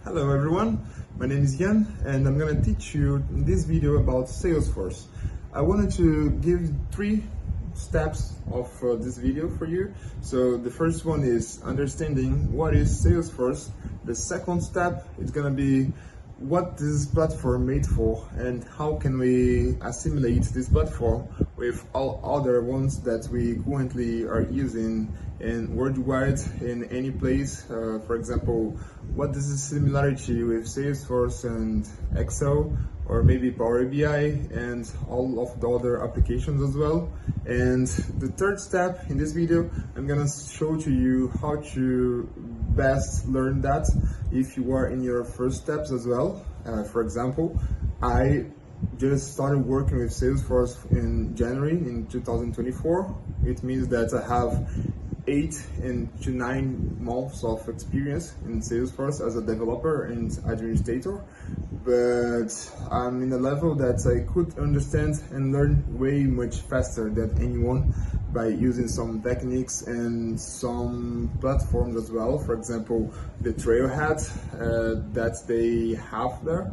Hello everyone, my name is Jan and I'm going to teach you in this video about SalesForce. I wanted to give three steps of this video for you. So the first one is understanding what is SalesForce. The second step is going to be what this platform made for and how can we assimilate this platform with all other ones that we currently are using and worldwide in any place. For example, what is the similarity with Salesforce and Excel, or maybe Power BI and all of the other applications as well. And the third step in this video, I'm gonna show to you how to best learn that if you are in your first steps as well. For example, I just started working with Salesforce in January in 2024. It means that I have 8 to 9 months of experience in Salesforce as a developer and administrator, but I'm in a level that I could understand and learn way much faster than anyone by using some techniques and some platforms as well. For example, the Trailhead that they have there,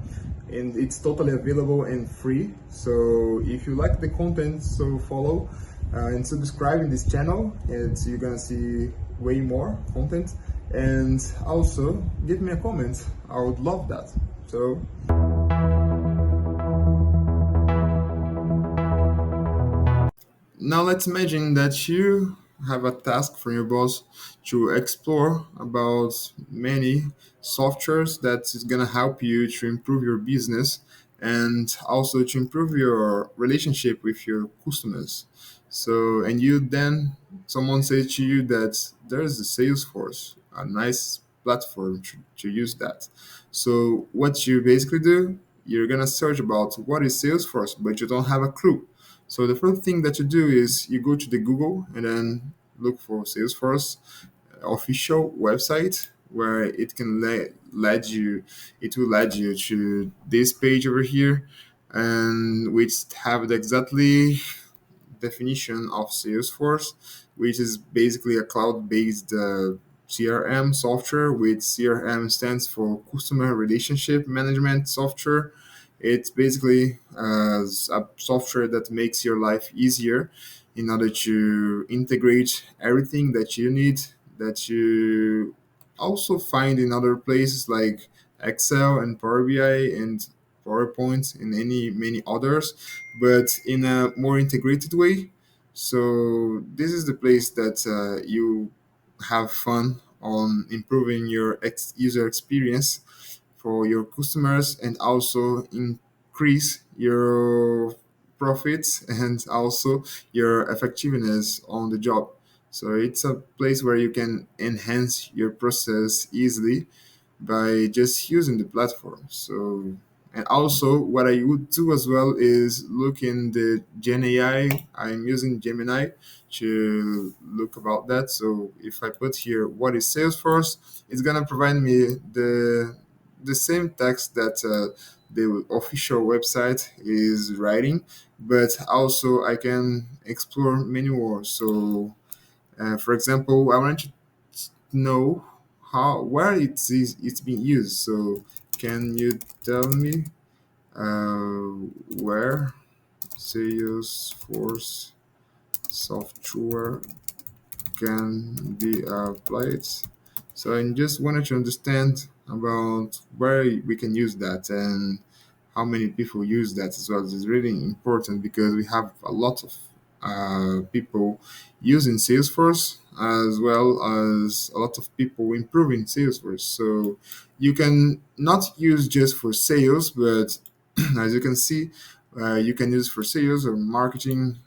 and it's totally available and free. So if you like the content, so follow and subscribe in this channel, and you're gonna see way more content. And also give me a comment, I would love that. So now let's imagine that you have a task from your boss to explore about many softwares that is gonna help you to improve your business and also to improve your relationship with your customers. So, and you then someone says to you that there's a Salesforce, a nice platform to use that. So, what you basically do, you're gonna search about what is Salesforce, but you don't have a clue. So the first thing that you do is you go to the Google and then look for Salesforce official website where it will lead you to this page over here, and which have the exactly definition of Salesforce, which is basically a cloud-based CRM software, which CRM stands for Customer Relationship Management Software. It's basically a software that makes your life easier in order to integrate everything that you need, that you also find in other places like Excel and Power BI and PowerPoint and many others, but in a more integrated way. So this is the place that you have fun on improving your user experience for your customers and also increase your profits and also your effectiveness on the job. So it's a place where you can enhance your process easily by just using the platform. So, and also what I would do as well is look in the Gen AI. I'm using Gemini to look about that. So if I put here what is Salesforce, it's gonna provide me the same text that the official website is writing, but also I can explore many more. So, for example, I want to know how where it's being used. So can you tell me where Salesforce software can be applied? So I just wanted to understand about where we can use that and how many people use that as well. This is really important because we have a lot of people using Salesforce as well as a lot of people improving Salesforce. So you can not use just for sales, but as you can see, you can use for sales or marketing,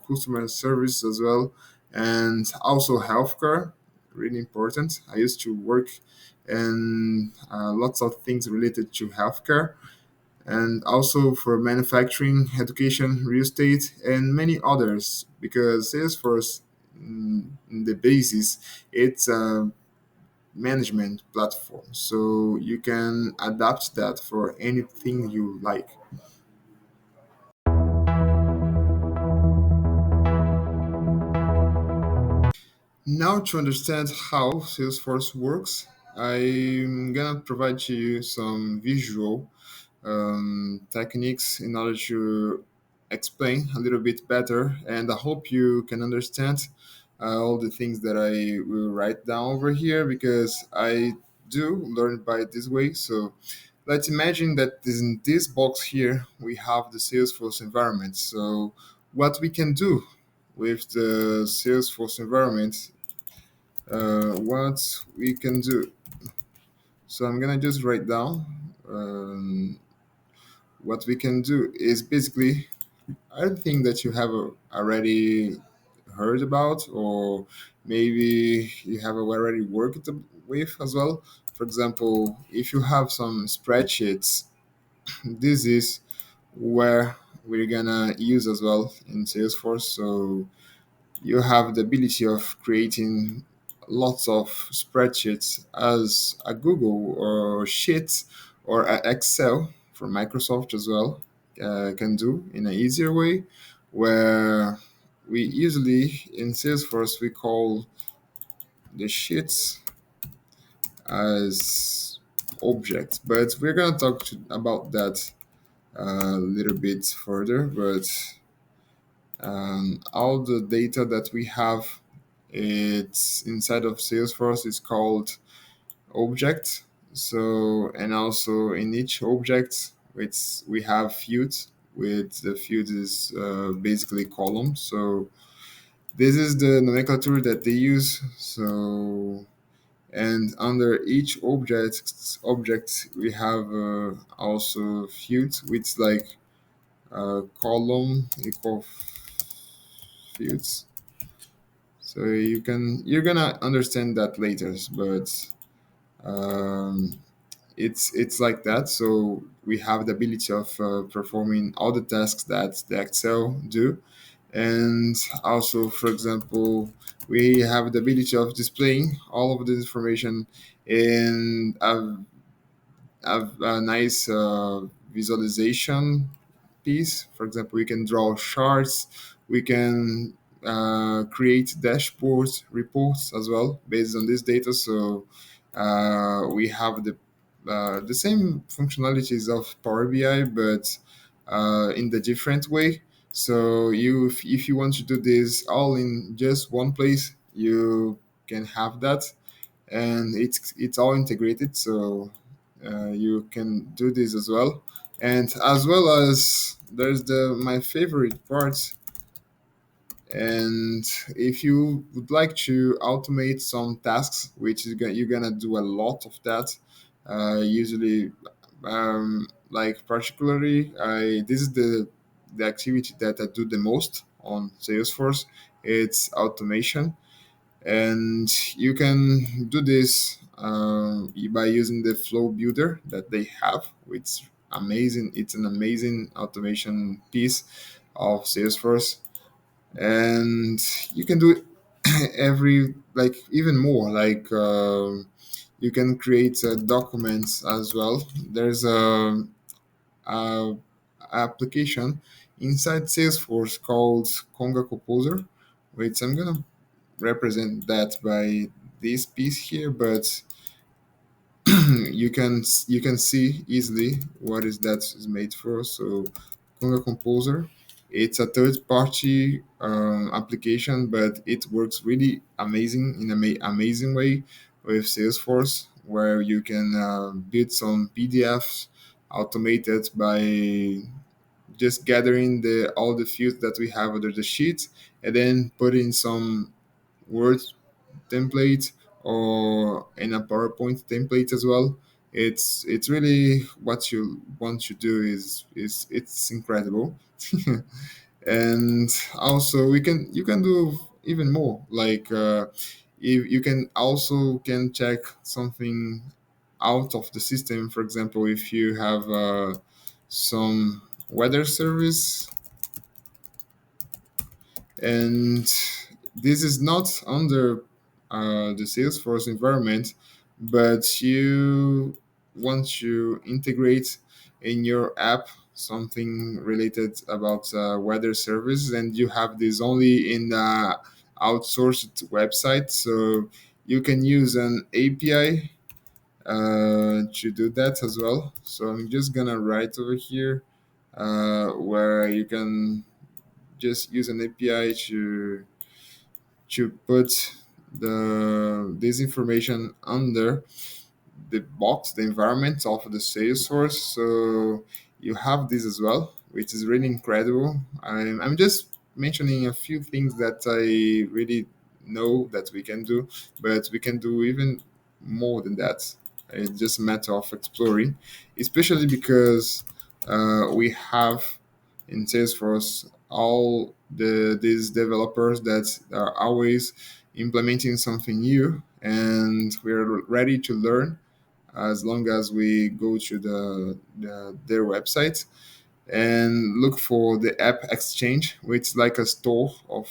customer service as well, and also healthcare. Really important. I used to work in lots of things related to healthcare, and also for manufacturing, education, real estate, and many others. Because Salesforce, the basis, it's a management platform, so you can adapt that for anything you like. Now, to understand how Salesforce works, I'm gonna provide you some visual techniques in order to explain a little bit better, and I hope you can understand all the things that I will write down over here because I do learn by this way. So let's imagine that in this box here we have the Salesforce environment. So what we can do with the Salesforce environment, what we can do. So I'm gonna just write down. What we can do is basically I think that you have already heard about, or maybe you have already worked with as well. For example, if you have some spreadsheets, this is where we're gonna use as well in Salesforce. So you have the ability of creating lots of spreadsheets as a Google or Sheets or a Excel from Microsoft as well can do in an easier way, where we usually in Salesforce we call the sheets as objects, but we're gonna talk about that a little bit further. But all the data that we have it's inside of Salesforce is called object. So and also in each object it's we have fields, with the field is basically columns. So this is the nomenclature that they use. So and under each object we have also fields with like column equal fields. So you're gonna understand that later, but um, it's like that. So we have the ability of performing all the tasks that the Excel do, and also, for example, we have the ability of displaying all of the information in a nice visualization piece. For example, we can draw charts, we can create dashboards, reports as well based on this data. So we have the same functionalities of Power BI, but in the different way. So if you want to do this all in just one place, you can have that, and it's all integrated. So you can do this as well, and as well as there's the my favorite part. And if you would like to automate some tasks, which is you're gonna do a lot of that, usually, like particularly, I this is the activity that I do the most on Salesforce. It's automation, and you can do this by using the flow builder that they have, which amazing. It's an amazing automation piece of Salesforce, and you can do it every like even more like you can create documents as well. There's a application inside Salesforce called Conga Composer, which I'm gonna represent that by this piece here, but you can see easily what is that is made for. So Conga Composer, it's a third party application, but it works really amazing in an amazing way with Salesforce, where you can build some PDFs automated by just gathering the all the fields that we have under the sheet, and then putting some Word template or in a PowerPoint template as well. It's really what you want to do is it's incredible. And also we can you can do even more like if you can also can check something out of the system. For example, if you have some weather service, and this is not under the Salesforce environment, but you want to integrate in your app something related about weather service, and you have this only in outsourced website. So you can use an API to do that as well. So I'm just gonna write over here where you can just use an API to put this information under the box, the environment of the Salesforce. So you have this as well, which is really incredible. I'm just mentioning a few things that I really know that we can do, but we can do even more than that. It's just a matter of exploring, especially because we have in Salesforce all these developers that are always implementing something new, and we're ready to learn as long as we go to their website and look for the app exchange, which is like a store of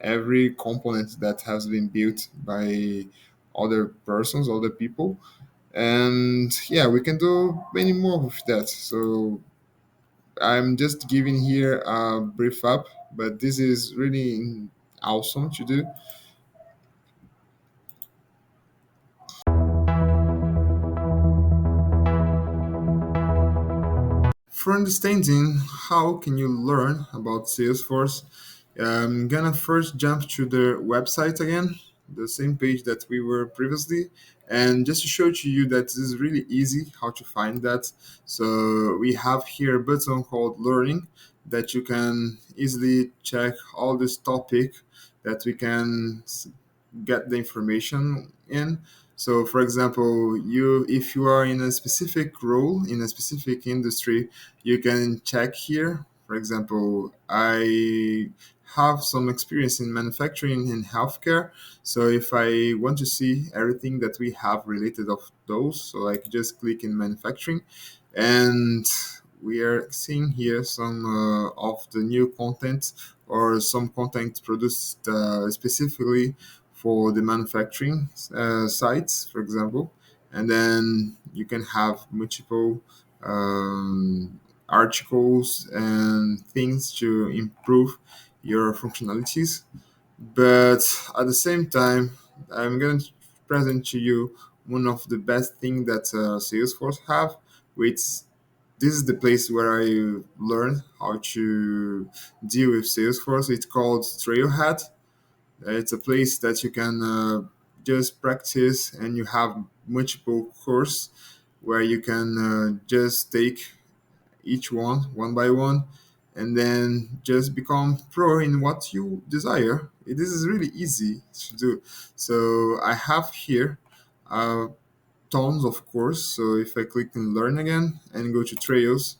every component that has been built by other persons, other people. And yeah, we can do many more with that. So I'm just giving here a brief up, but this is really awesome to do. For understanding how can you learn about Salesforce, I'm gonna first jump to the website again, the same page that we were previously, and just to show to you that this is really easy how to find that. So we have here a button called Learning that you can easily check all this topic that we can get the information in. So, for example, you if you are in a specific role in a specific industry, you can check here. For example, I have some experience in manufacturing and healthcare. So if I want to see everything that we have related of those, so I can just click in manufacturing, and we are seeing here some of the new content or some content produced specifically for the manufacturing sites, for example. And then you can have multiple articles and things to improve your functionalities. But at the same time, I'm going to present to you one of the best things that Salesforce have, which this is the place where I learned how to deal with Salesforce. It's called Trailhead. It's a place that you can just practice, and you have multiple course where you can just take each one by one, and then just become pro in what you desire. This is really easy to do. So I have here uh, tons of course. So if I click on learn again and go to trails,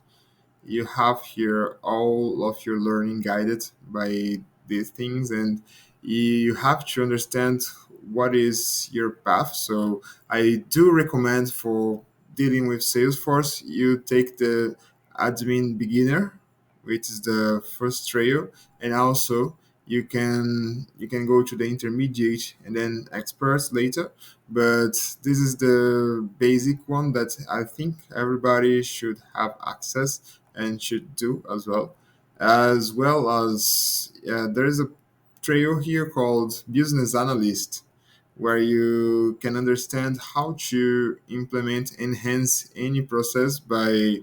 you have here all of your learning guided by these things, and you have to understand what is your path. So I do recommend for dealing with Salesforce, you take the admin beginner, which is the first trail, and also you can go to the intermediate and then experts later. But this is the basic one that I think everybody should have access and should do as well as there is a trail here called business analyst, where you can understand how to implement enhance any process by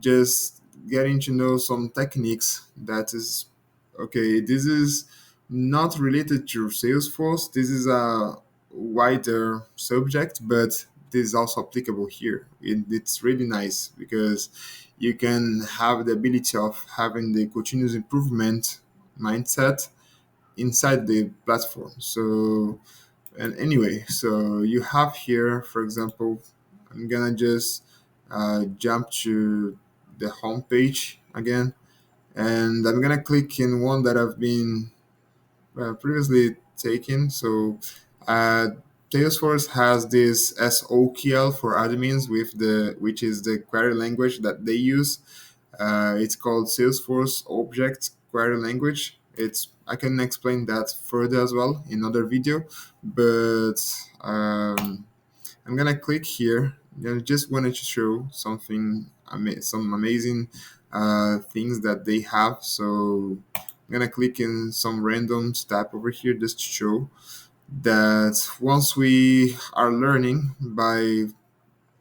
just getting to know some techniques that is okay. This is not related to Salesforce. This is a wider subject, but this is also applicable here. It's really nice because you can have the ability of having the continuous improvement mindset inside the platform. So, and anyway, so you have here, for example, I'm gonna just jump to the home page again, and I'm gonna click in one that I've been previously taken. So, uh, Salesforce has this SOQL for admins with the which is the query language that they use. It's called Salesforce Object Query Language. It's I can explain that further as well in another video, but I'm gonna click here. I just wanted to show some amazing things that they have. So I'm gonna click in some random tab over here just to show that once we are learning by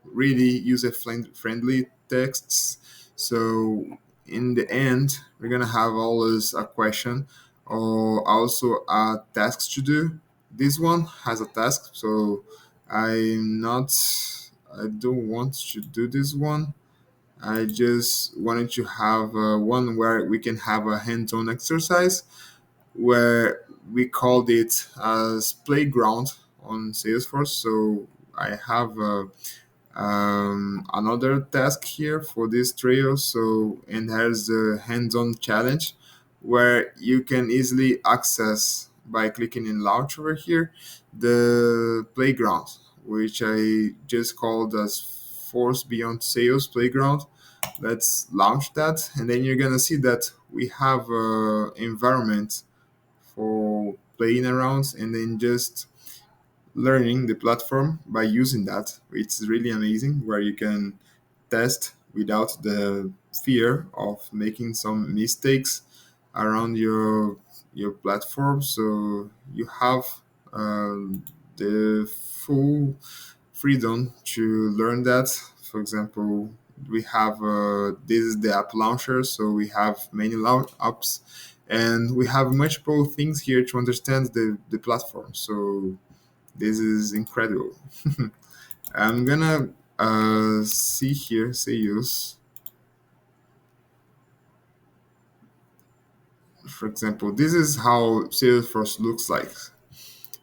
really user friendly texts. So in the end, we're gonna have always a question or also a task to do. This one has a task, so I'm not. I don't want to do this one. I just wanted to have one where we can have a hands-on exercise where we called it as playground on Salesforce. So I have another task here for this trail. So, and there's the hands-on challenge where you can easily access by clicking in launch over here the playground, which I just called as Force Beyond Sales Playground. Let's launch that, and then you're gonna see that we have a environment for playing around and then just learning the platform by using that. It's really amazing where you can test without the fear of making some mistakes around your platform. So you have the full freedom to learn that. For example, we have this is the app launcher, so we have many apps, and we have multiple things here to understand the platform. So this is incredible. I'm gonna see here, say use. For example, this is how Salesforce looks like.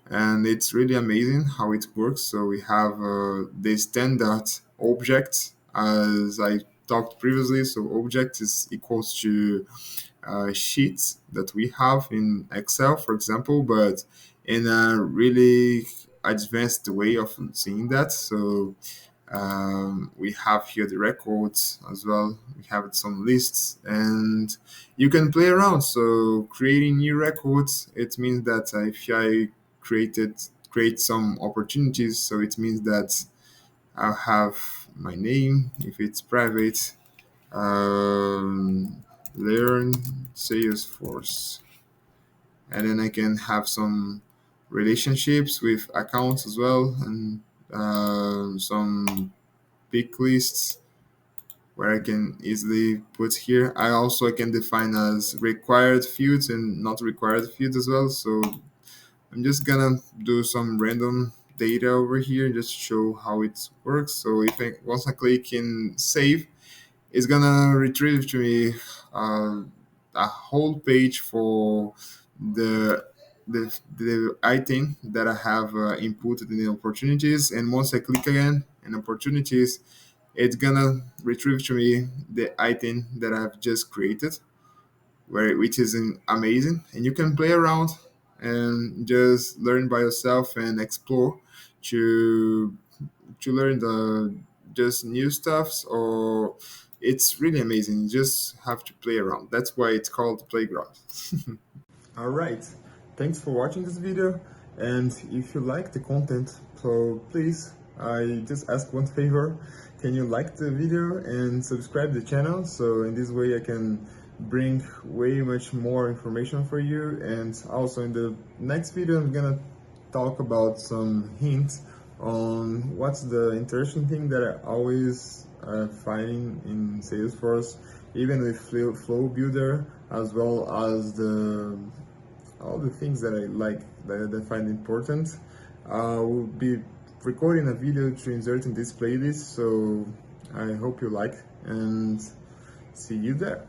And it's really amazing how it works. So we have the standard object, as I talked previously. So object is equals to sheets that we have in Excel, for example, but in a really advanced way of seeing that. So we have here the records as well. We have some lists, and you can play around. So creating new records, it means that if I create some opportunities, so it means that I'll have my name if it's private. Um, learn Salesforce, and then I can have some relationships with accounts as well, and some pick lists where I can easily put here. I also can define as required fields and not required fields as well. So I'm just gonna do some random data over here just to show how it works. So if I once I click in save, it's gonna retrieve to me uh, a whole page for the the item that I have inputted in the opportunities. And once I click again in opportunities, it's gonna retrieve to me the item that I've just created, where which is amazing. And you can play around and just learn by yourself and explore to learn the just new stuffs. Or it's really amazing. You just have to play around. That's why it's called playground. All right. Thanks for watching this video. And if you like the content, so please, I just ask one favor. Can you like the video and subscribe the channel? So in this way I can bring way much more information for you. And also in the next video, I'm gonna talk about some hints on what's the interesting thing that I always finding in Salesforce, even with Flow Builder, as well as the all the things that I like, that I find important. We'll be recording a video to insert in this playlist, so I hope you like, and see you there.